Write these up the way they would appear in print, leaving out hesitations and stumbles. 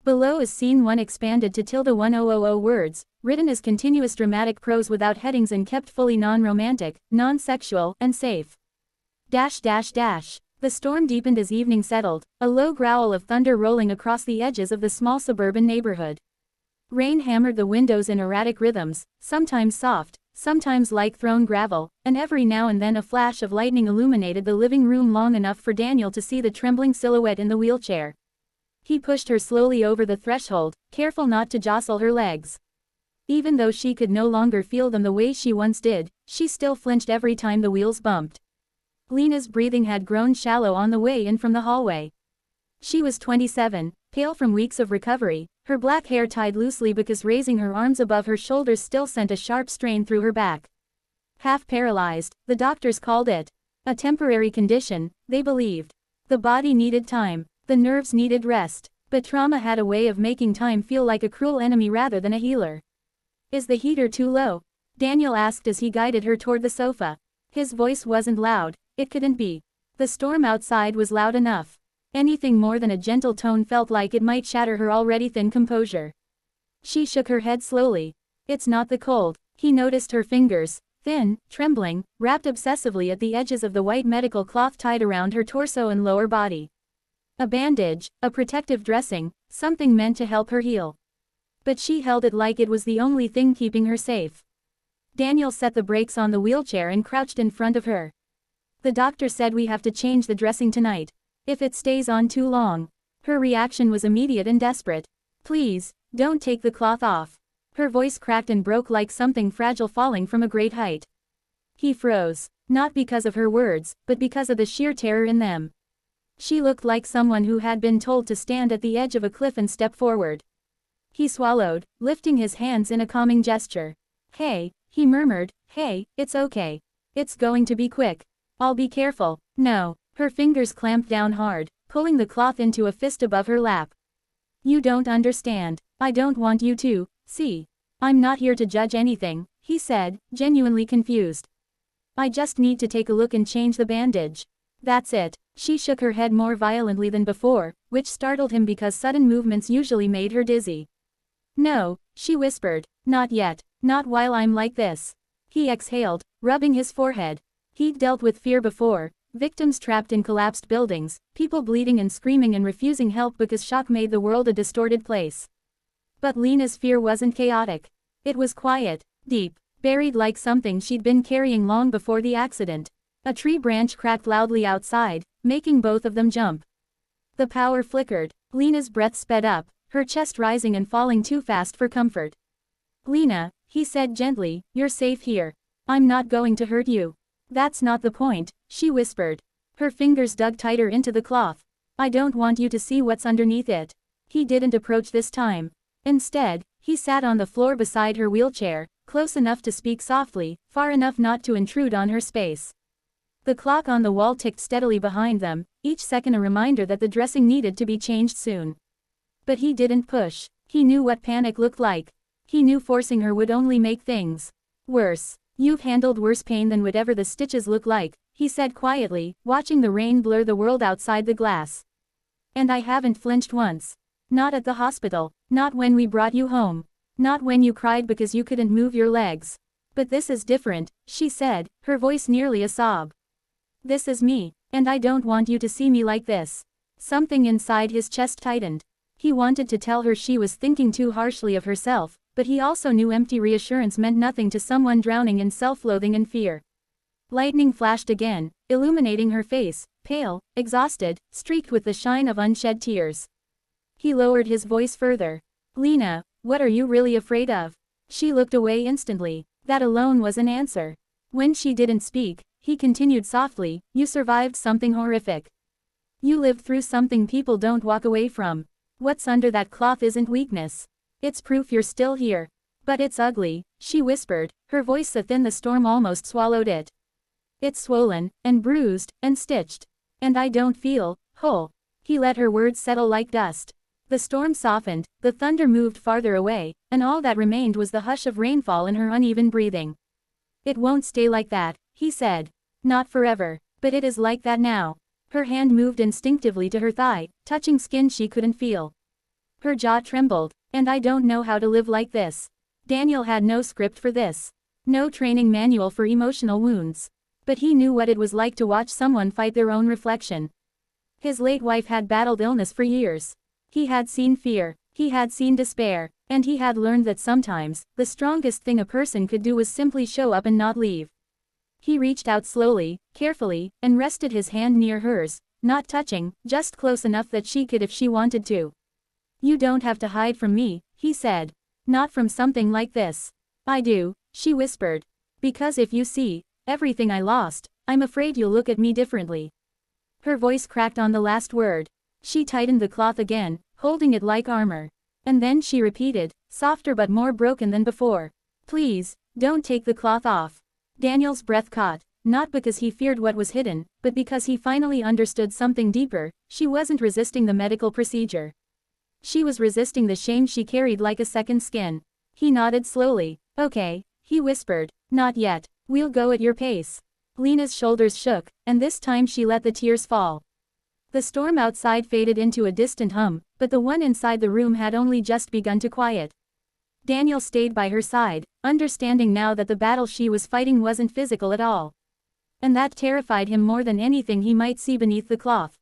Below is scene 1 expanded to ~1000 words, written as continuous dramatic prose without headings and kept fully non-romantic, non-sexual, and safe. The storm deepened as evening settled, a low growl of thunder rolling across the edges of the small suburban neighborhood. Rain hammered the windows in erratic rhythms, sometimes soft, sometimes like thrown gravel, and every now and then a flash of lightning illuminated the living room long enough for Daniel to see the trembling silhouette in the wheelchair. He pushed her slowly over the threshold, careful not to jostle her legs. Even though she could no longer feel them the way she once did, she still flinched every time the wheels bumped. Lena's breathing had grown shallow on the way in from the hallway. She was 27, pale from weeks of recovery, her black hair tied loosely because raising her arms above her shoulders still sent a sharp strain through her back. Half-paralyzed, the doctors called it. A temporary condition, they believed. The body needed time, the nerves needed rest, but trauma had a way of making time feel like a cruel enemy rather than a healer. "Is the heater too low?" Daniel asked as he guided her toward the sofa. His voice wasn't loud, it couldn't be. The storm outside was loud enough. Anything more than a gentle tone felt like it might shatter her already thin composure. She shook her head slowly. "It's not the cold." He noticed her fingers, thin, trembling, wrapped obsessively at the edges of the white medical cloth tied around her torso and lower body. A bandage, a protective dressing, something meant to help her heal. But she held it like it was the only thing keeping her safe. Daniel set the brakes on the wheelchair and crouched in front of her. "The doctor said we have to change the dressing tonight. If it stays on too long." Her reaction was immediate and desperate. "Please, don't take the cloth off." Her voice cracked and broke like something fragile falling from a great height. He froze, not because of her words, but because of the sheer terror in them. She looked like someone who had been told to stand at the edge of a cliff and step forward. He swallowed, lifting his hands in a calming gesture. "Hey," he murmured, "hey, it's okay. It's going to be quick. I'll be careful." "No." Her fingers clamped down hard, pulling the cloth into a fist above her lap. "You don't understand. I don't want you to, see. I'm not here to judge anything," he said, genuinely confused. "I just need to take a look and change the bandage. That's it." She shook her head more violently than before, which startled him because sudden movements usually made her dizzy. "No," she whispered, "not yet, not while I'm like this." He exhaled, rubbing his forehead. He'd dealt with fear before, victims trapped in collapsed buildings, people bleeding and screaming and refusing help because shock made the world a distorted place. But Lena's fear wasn't chaotic. It was quiet, deep, buried like something she'd been carrying long before the accident. A tree branch cracked loudly outside, making both of them jump. The power flickered. Lena's breath sped up, her chest rising and falling too fast for comfort. "Lena," he said gently, "you're safe here. I'm not going to hurt you." "That's not the point," she whispered. Her fingers dug tighter into the cloth. "I don't want you to see what's underneath it." He didn't approach this time. Instead, he sat on the floor beside her wheelchair, close enough to speak softly, far enough not to intrude on her space. The clock on the wall ticked steadily behind them, each second a reminder that the dressing needed to be changed soon. But he didn't push. He knew what panic looked like. He knew forcing her would only make things worse. "You've handled worse pain than whatever the stitches look like," he said quietly, watching the rain blur the world outside the glass. "And I haven't flinched once. Not at the hospital, not when we brought you home, not when you cried because you couldn't move your legs. But this is different," she said, her voice nearly a sob. "This is me, and I don't want you to see me like this." Something inside his chest tightened. He wanted to tell her she was thinking too harshly of herself, but he also knew empty reassurance meant nothing to someone drowning in self-loathing and fear. Lightning flashed again, illuminating her face, pale, exhausted, streaked with the shine of unshed tears. He lowered his voice further. "Lena, what are you really afraid of?" She looked away instantly. That alone was an answer. When she didn't speak, he continued softly, "You survived something horrific. You lived through something people don't walk away from. What's under that cloth isn't weakness. It's proof you're still here. But it's ugly," she whispered, her voice so thin the storm almost swallowed it. "It's swollen, and bruised, and stitched. And I don't feel whole." He let her words settle like dust. The storm softened, the thunder moved farther away, and all that remained was the hush of rainfall and her uneven breathing. "It won't stay like that," he said. "Not forever. But it is like that now." Her hand moved instinctively to her thigh, touching skin she couldn't feel. Her jaw trembled. And I don't know how to live like this. Daniel had no script for this. No training manual for emotional wounds. But he knew what it was like to watch someone fight their own reflection. His late wife had battled illness for years. He had seen fear. He had seen despair. And he had learned that sometimes, the strongest thing a person could do was simply show up and not leave. He reached out slowly, carefully, and rested his hand near hers, not touching, just close enough that she could if she wanted to. You don't have to hide from me, he said. Not from something like this. I do, she whispered. Because if you see everything I lost, I'm afraid you'll look at me differently. Her voice cracked on the last word. She tightened the cloth again, holding it like armor. And then she repeated, softer but more broken than before. Please, don't take the cloth off. Daniel's breath caught, not because he feared what was hidden, but because he finally understood something deeper. She wasn't resisting the medical procedure. She was resisting the shame she carried like a second skin. He nodded slowly. Okay, he whispered. Not yet. We'll go at your pace. Lena's shoulders shook, and this time she let the tears fall. The storm outside faded into a distant hum, but the one inside the room had only just begun to quiet. Daniel stayed by her side, understanding now that the battle she was fighting wasn't physical at all. And that terrified him more than anything he might see beneath the cloth.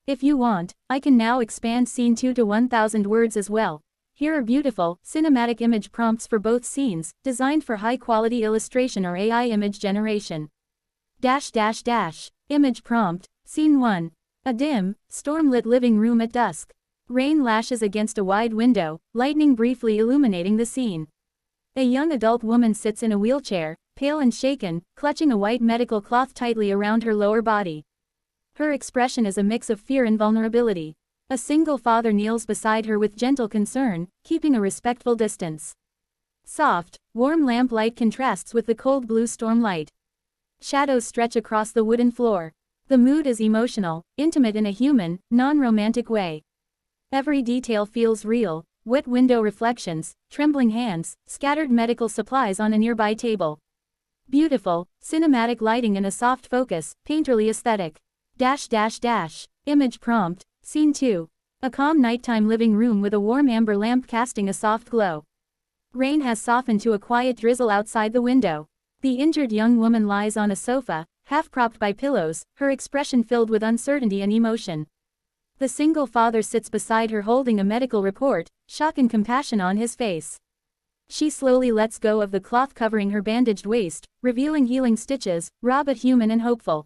If you want, I can now expand scene 2 to 1,000 words as well. Here are beautiful, cinematic image prompts for both scenes, designed for high-quality illustration or AI image generation. Image prompt, Scene 1. A dim, storm-lit living room at dusk. Rain lashes against a wide window, lightning briefly illuminating the scene. A young adult woman sits in a wheelchair, pale and shaken, clutching a white medical cloth tightly around her lower body. Her expression is a mix of fear and vulnerability. A single father kneels beside her with gentle concern, keeping a respectful distance. Soft, warm lamplight contrasts with the cold blue stormlight. Shadows stretch across the wooden floor. The mood is emotional, intimate in a human, non-romantic way. Every detail feels real: wet window reflections, trembling hands, scattered medical supplies on a nearby table. Beautiful, cinematic lighting in a soft focus, painterly aesthetic. Image prompt, Scene 2. A calm nighttime living room with a warm amber lamp casting a soft glow. Rain has softened to a quiet drizzle outside the window. The injured young woman lies on a sofa, half propped by pillows, her expression filled with uncertainty and emotion. The single father sits beside her holding a medical report, shock and compassion on his face. She slowly lets go of the cloth covering her bandaged waist, revealing healing stitches, raw but human and hopeful.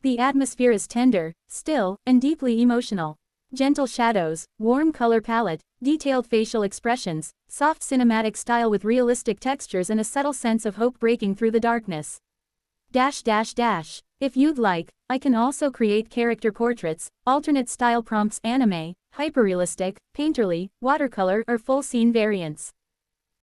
The atmosphere is tender, still, and deeply emotional. Gentle shadows, warm color palette, detailed facial expressions, soft cinematic style with realistic textures and a subtle sense of hope breaking through the darkness. If you'd like, I can also create character portraits, alternate style prompts: anime, hyperrealistic, painterly, watercolor, or full scene variants.